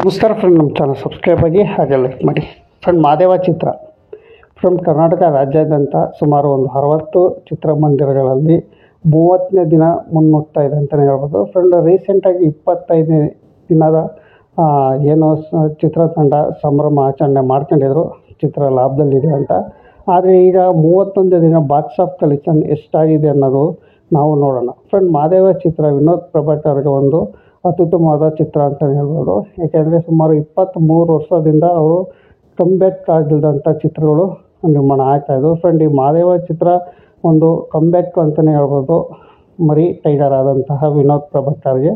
ನಮಸ್ಕಾರ ಫ್ರೆಂಡ್, ನಮ್ಮ channel subscribe ಆಗಿ ಹಾಗೆ ಲೈಕ್ ಮಾಡಿ. ಫ್ರೆಂಡ್, ಮಹಾದೇವ ಚಿತ್ರ ಫ್ರೆಂಡ್ ಕರ್ನಾಟಕ ರಾಜ್ಯಾದ್ಯಂತ ಸುಮಾರು ಒಂದು 60 ಚಿತ್ರಮಂದಿರಗಳಲ್ಲಿ 30ನೇ ದಿನ ಮುನ್ನುಗ್ತಾ ಇದೆ ಅಂತಲೇ ಹೇಳ್ಬೋದು. ಫ್ರೆಂಡ್, ರೀಸೆಂಟಾಗಿ 25ನೇ ದಿನದ ಏನೋ ಚಿತ್ರತಂಡ ಸಂಭ್ರಮ ಆಚರಣೆ ಮಾಡ್ಕೊಂಡಿದ್ರು, ಚಿತ್ರ ಲಾಭದಲ್ಲಿದೆ ಅಂತ. ಆದರೆ ಈಗ 31ನೇ ದಿನ ಬಾಕ್ಸ್ ಆಫ್ ಕಲೆಕ್ಷನ್ ಎಷ್ಟಾಗಿದೆ ಅನ್ನೋದು ನಾವು ನೋಡೋಣ. ಫ್ರೆಂಡ್, ಮಹಾದೇವ ಚಿತ್ರ ವಿನೋದ್ ಪ್ರಭಾಕರ್ ಅವರಿಗೆ ಒಂದು ಅತ್ಯುತ್ತಮವಾದ ಚಿತ್ರ ಅಂತಲೇ ಹೇಳ್ಬೋದು. ಏಕೆಂದರೆ ಸುಮಾರು 23 ವರ್ಷದಿಂದ ಅವರು ಕಂಬ್ಯಾಕ್ ಆಗಿಲ್ಲದಂಥ ಚಿತ್ರಗಳು ನಿರ್ಮಾಣ ಆಗ್ತಾಯಿದ್ವು. ಫ್ರೆಂಡ್, ಈ ಮಹಾದೇವ ಚಿತ್ರ ಒಂದು ಕಂಬ್ಯಾಕ್ ಅಂತಲೇ ಹೇಳ್ಬೋದು ಮರಿ ಟೈಗರ್ ಆದಂತಹ ವಿನೋದ್ ಪ್ರಭಾಕರ್ಗೆ.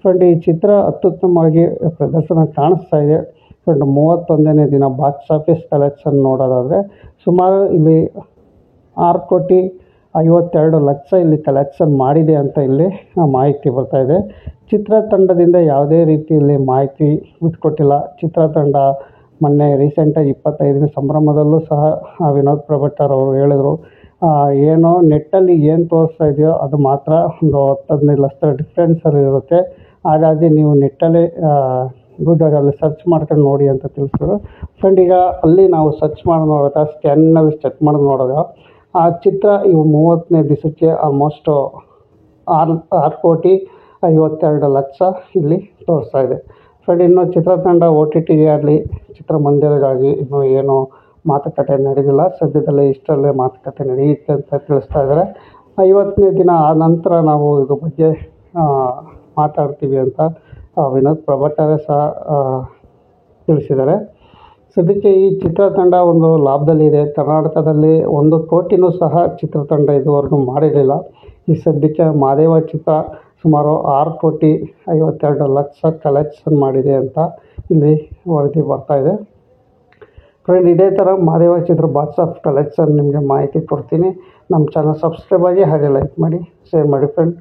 ಫ್ರೆಂಡ್, ಈ ಚಿತ್ರ ಅತ್ಯುತ್ತಮವಾಗಿ ಪ್ರದರ್ಶನ ಕಾಣಿಸ್ತಾ ಇದೆ. ಫ್ರೆಂಡ್, 31ನೇ ದಿನ ಬಾಕ್ಸ್ ಆಫೀಸ್ ಕಲೆಕ್ಷನ್ ನೋಡೋದಾದರೆ ಸುಮಾರು ಇಲ್ಲಿ 6,52,00,000 ಇಲ್ಲಿ ಕಲೆಕ್ಷನ್ ಮಾಡಿದೆ ಅಂತ ಇಲ್ಲಿ ಮಾಹಿತಿ ಬರ್ತಾಯಿದೆ. ಚಿತ್ರತಂಡದಿಂದ ಯಾವುದೇ ರೀತಿಯಲ್ಲಿ ಮಾಹಿತಿ ಬಿಟ್ಕೊಟ್ಟಿಲ್ಲ. ಚಿತ್ರತಂಡ ಮೊನ್ನೆ ರೀಸೆಂಟಾಗಿ 25ನೇ ಸಂಭ್ರಮದಲ್ಲೂ ಸಹ ವಿನೋದ್ ಪ್ರಭಾಕರ್ ಅವರು ಹೇಳಿದರು, ಏನೋ ನೆಟ್ಟಲ್ಲಿ ಏನು ತೋರಿಸ್ತಾ ಇದೆಯೋ ಅದು ಮಾತ್ರ ಒಂದು 10-15 ಲಕ್ಷ ಡಿಫ್ರೆನ್ಸಲ್ಲಿ ಇರುತ್ತೆ. ಹಾಗಾಗಿ ನೀವು ನೆಟ್ಟಲ್ಲಿ ಗೂಗಲಲ್ಲಿ ಸರ್ಚ್ ಮಾಡ್ಕೊಂಡು ನೋಡಿ ಅಂತ ತಿಳಿಸಿದ್ರು. ಫ್ರೆಂಡ್, ಈಗ ಅಲ್ಲಿ ನಾವು ಸರ್ಚ್ ಮಾಡಿ ನೋಡಿದಾಗ ಸ್ಕ್ಯಾನ್ನಲ್ಲಿ ಚೆಕ್ ಮಾಡಿ ನೋಡಿದಾಗ ಆ ಚಿತ್ರ ಇವು 30ನೇ ದಿವಸಕ್ಕೆ ಆಲ್ಮೋಸ್ಟ್ 6,52,00,000 ಇಲ್ಲಿ ತೋರಿಸ್ತಾ ಇದೆ. ಫ್ರೆಂಡ್, ಇನ್ನು ಚಿತ್ರತಂಡ OTTಗೆ ಆಗಲಿ ಚಿತ್ರಮಂದಿರಗಾಗಿ ಇನ್ನೂ ಏನೋ ಮಾತುಕತೆ ನಡೆದಿಲ್ಲ. ಸದ್ಯದಲ್ಲೇ ಇಷ್ಟರಲ್ಲೇ ಮಾತುಕತೆ ನಡೆಯುತ್ತೆ ಅಂತ ತಿಳಿಸ್ತಾ ಇದ್ದಾರೆ. 50ನೇ ದಿನ ಆ ನಂತರ ನಾವು ಇದ್ರ ಬಗ್ಗೆ ಮಾತಾಡ್ತೀವಿ ಅಂತ ವಿನೋದ್ ಪ್ರಭಾಕರ್ ಸಹ ತಿಳಿಸಿದ್ದಾರೆ. ಸದ್ಯಕ್ಕೆ ಈ ಚಿತ್ರತಂಡ ಒಂದು ಲಾಭದಲ್ಲಿದೆ. ಕರ್ನಾಟಕದಲ್ಲಿ 1 ಕೋಟಿನೂ ಸಹ ಚಿತ್ರತಂಡ ಇದುವರೆಗೂ ಮಾಡಿರಲಿಲ್ಲ. ಈ ಸದ್ಯಕ್ಕೆ ಮಹಾದೇವ ಚಿತ್ರ ಸುಮಾರು 6,52,00,000 ಕಲೆಕ್ಷನ್ ಮಾಡಿದೆ ಅಂತ ಇಲ್ಲಿ ವರದಿ ಬರ್ತಾಯಿದೆ. ಫ್ರೆಂಡ್, ಇದೇ ಥರ ಮಹಾದೇವ ಚಿತ್ರ ಬಾಕ್ಸ್ ಆಫ್ ಕಲೆಕ್ಷನ್ ನಿಮಗೆ ಮಾಹಿತಿ ಕೊಡ್ತೀನಿ. ನಮ್ಮ ಚಾನಲ್ ಸಬ್ಸ್ಕ್ರೈಬ್ ಆಗಿ ಹಾಗೆ ಲೈಕ್ ಮಾಡಿ, ಶೇರ್ ಮಾಡಿ. ಫ್ರೆಂಡ್,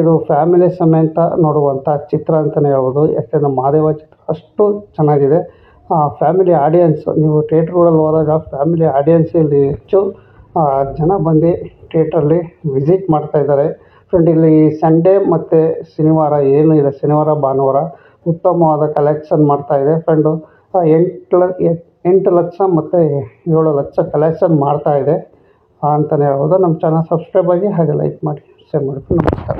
ಇದು ಫ್ಯಾಮಿಲಿ ಸಮೇತ ನೋಡುವಂಥ ಚಿತ್ರ ಅಂತಲೇ ಹೇಳ್ಬೋದು. ಯಾಕೆಂದರೆ ಮಹಾದೇವ ಚಿತ್ರ ಅಷ್ಟು ಚೆನ್ನಾಗಿದೆ. ಫ್ಯಾಮಿಲಿ ಆಡಿಯನ್ಸ್, ನೀವು ಥಿಯೇಟ್ರ್ಗಳಲ್ಲಿ ಹೋದಾಗ ಫ್ಯಾಮಿಲಿ ಆಡಿಯನ್ಸ್ ಇಲ್ಲಿ ಹೆಚ್ಚು ಜನ ಬಂದು ಥಿಯೇಟ್ರಲ್ಲಿ ವಿಸಿಟ್ ಮಾಡ್ತಾಯಿದ್ದಾರೆ. ಫ್ರೆಂಡ್, ಇಲ್ಲಿ ಸಂಡೇ ಮತ್ತು ಶನಿವಾರ ಏನು ಇದೆ, ಶನಿವಾರ ಭಾನುವಾರ ಉತ್ತಮವಾದ ಕಲೆಕ್ಷನ್ ಮಾಡ್ತಾಯಿದೆ. ಫ್ರೆಂಡು 8 ಲಕ್ಷ ಮತ್ತು 7 ಲಕ್ಷ ಕಲೆಕ್ಷನ್ ಮಾಡ್ತಾಯಿದೆ ಅಂತಲೇ ಹೇಳ್ಬೋದು. ನಮ್ಮ ಚಾನಲ್ ಸಬ್ಸ್ಕ್ರೈಬ್ ಆಗಿ ಹಾಗೆ ಲೈಕ್ ಮಾಡಿ, ಶೇರ್ ಮಾಡಿ. ನಮಸ್ಕಾರ.